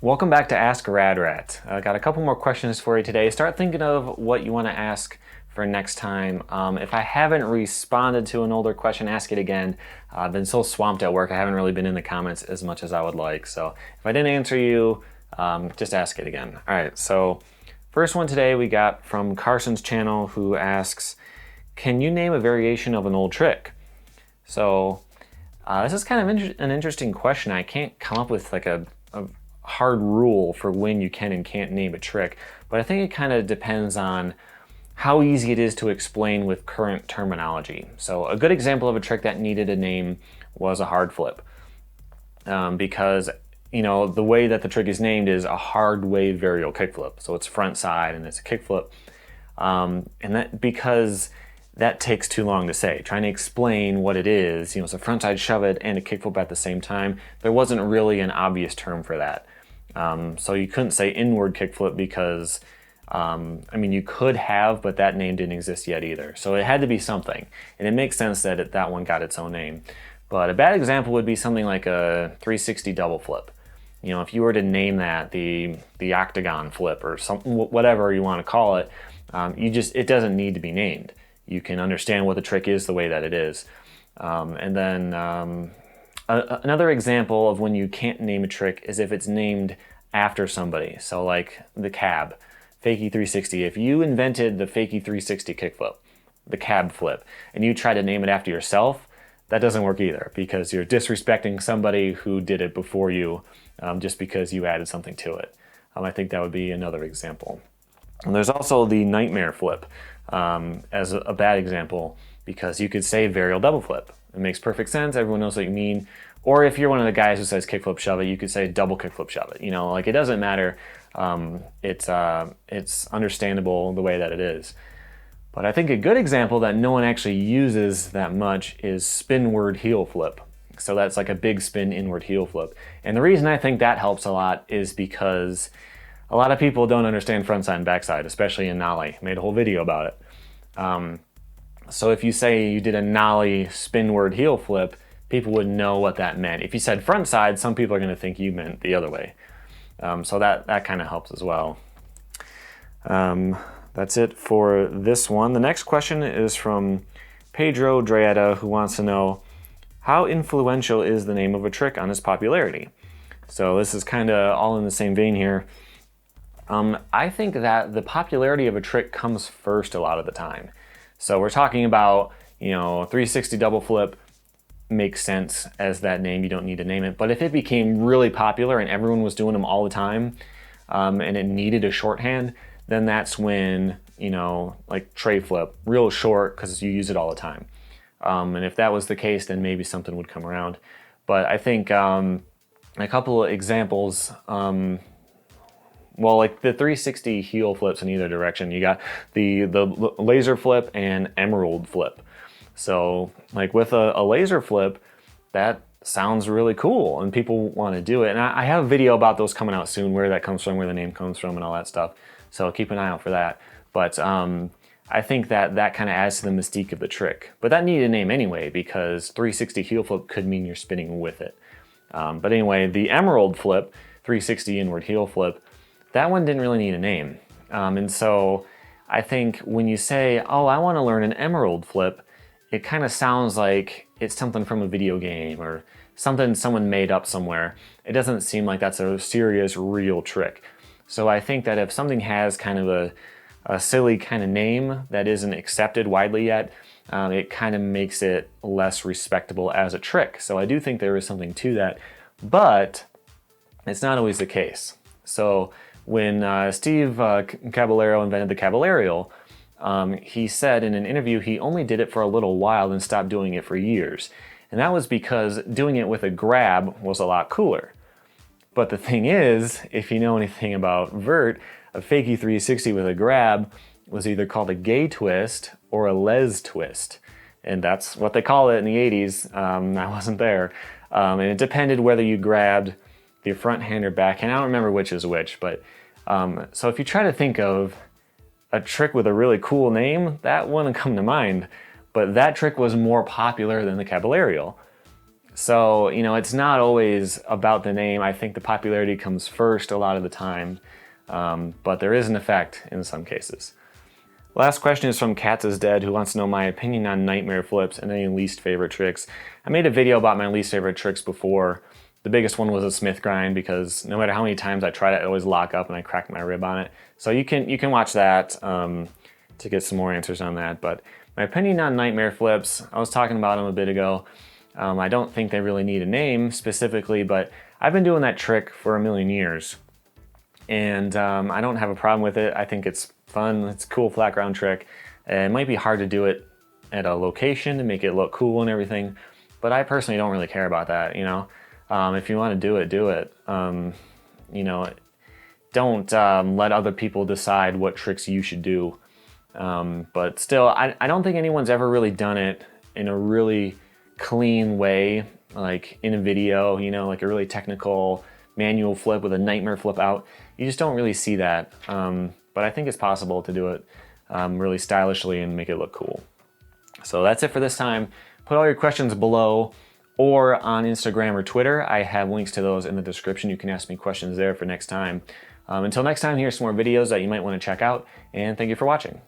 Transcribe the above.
Welcome back to Ask Rad Rat. I got a couple more questions for you today. Start thinking of what you want to ask for next time. If I haven't responded to an older question, ask it again. I've been so swamped at work, I haven't really been in the comments as much as I would like. So if I didn't answer you, just ask it again. All right, so first one today we got from Carson's channel, who asks, can you name a variation of an old trick? So this is kind of an interesting question. I can't come up with like a hard rule for when you can and can't name a trick, but I think it kind of depends on how easy it is to explain with current terminology. So a good example of a trick that needed a name was a hard flip, because the way that the trick is named is a hard wave varial kickflip. So it's front side and it's a kickflip, and that because that takes too long to say. Trying to explain what it is, it's a front side shove it and a kickflip at the same time. There wasn't really an obvious term for that. So you couldn't say inward kickflip because, you could have, but that name didn't exist yet either. So it had to be something, and it makes sense that that one got its own name. But a bad example would be something like a 360 double flip. If you were to name that the octagon flip or something, whatever you want to call it, it doesn't need to be named. You can understand what the trick is the way that it is. Another example of when you can't name a trick is if it's named after somebody. So like the cab, fakie 360. If you invented the fakie 360 kickflip, the cab flip, and you try to name it after yourself, that doesn't work either, because you're disrespecting somebody who did it before you, just because you added something to it. I think that would be another example. And there's also the nightmare flip as a bad example, because you could say varial double flip. It makes perfect sense. Everyone knows what you mean. Or if you're one of the guys who says kickflip shove it, you could say double kickflip shove it. It doesn't matter. It's understandable the way that it is. But I think a good example that no one actually uses that much is spinward heel flip. So that's like a big spin inward heel flip. And the reason I think that helps a lot is because a lot of people don't understand frontside and backside, especially in nollie. I made a whole video about it. So if you say you did a nollie spinward heel flip, people would know what that meant. If you said front side, some people are going to think you meant the other way. So that kind of helps as well. That's it for this one. The next question is from Pedro Dreada, who wants to know, how influential is the name of a trick on its popularity? So this is kind of all in the same vein here. I think that the popularity of a trick comes first a lot of the time. So we're talking about, 360 double flip makes sense as that name. You don't need to name it. But if it became really popular and everyone was doing them all the time, and it needed a shorthand, then that's when, like tray flip, real short because you use it all the time. And if that was the case, then maybe something would come around. But I think a couple of examples, like the 360 heel flips in either direction, you got the laser flip and emerald flip. So like with a laser flip, that sounds really cool and people want to do it. And I have a video about those coming out soon, where that comes from, where the name comes from and all that stuff. So keep an eye out for that. But I think that kind of adds to the mystique of the trick. But that needed a name anyway, because 360 heel flip could mean you're spinning with it. But anyway, the emerald flip, 360 inward heel flip, that one didn't really need a name. And so I think when you say, oh, I want to learn an emerald flip, it kind of sounds like it's something from a video game or something someone made up somewhere. It doesn't seem like that's a serious, real trick. So I think that if something has kind of a silly kind of name that isn't accepted widely yet, it kind of makes it less respectable as a trick. So I do think there is something to that, but it's not always the case. So when Steve Caballero invented the Caballerial, he said in an interview he only did it for a little while and stopped doing it for years. And that was because doing it with a grab was a lot cooler. But the thing is, if you know anything about vert, a fakie 360 with a grab was either called a gay twist or a les twist. And that's what they call it in the 80s. I wasn't there. And it depended whether you grabbed the front hand or back hand. I don't remember which is which, but so if you try to think of a trick with a really cool name, that wouldn't come to mind. But that trick was more popular than the Caballerial. So, you know, it's not always about the name. I think the popularity comes first a lot of the time, but there is an effect in some cases. Last question is from Cats is Dead, who wants to know my opinion on nightmare flips and any least favorite tricks. I made a video about my least favorite tricks before. The biggest one was a Smith grind, because no matter how many times I tried it, I always lock up and I cracked my rib on it. So you can watch that to get some more answers on that. But my opinion on nightmare flips, I was talking about them a bit ago. I don't think they really need a name specifically, but I've been doing that trick for a million years. And I don't have a problem with it. I think it's fun. It's a cool flat ground trick. It might be hard to do it at a location to make it look cool and everything, but I personally don't really care about that, you know. If you want to do it, do it. You know, don't let other people decide what tricks you should do. But still, I don't think anyone's ever really done it in a really clean way, like in a video, you know, like a really technical manual flip with a nightmare flip out. You just don't really see that. But I think it's possible to do it really stylishly and make it look cool. So that's it for this time. Put all your questions below or on Instagram or Twitter. I have links to those in the description. You can ask me questions there for next time. Until next time, here's some more videos that you might want to check out, and thank you for watching.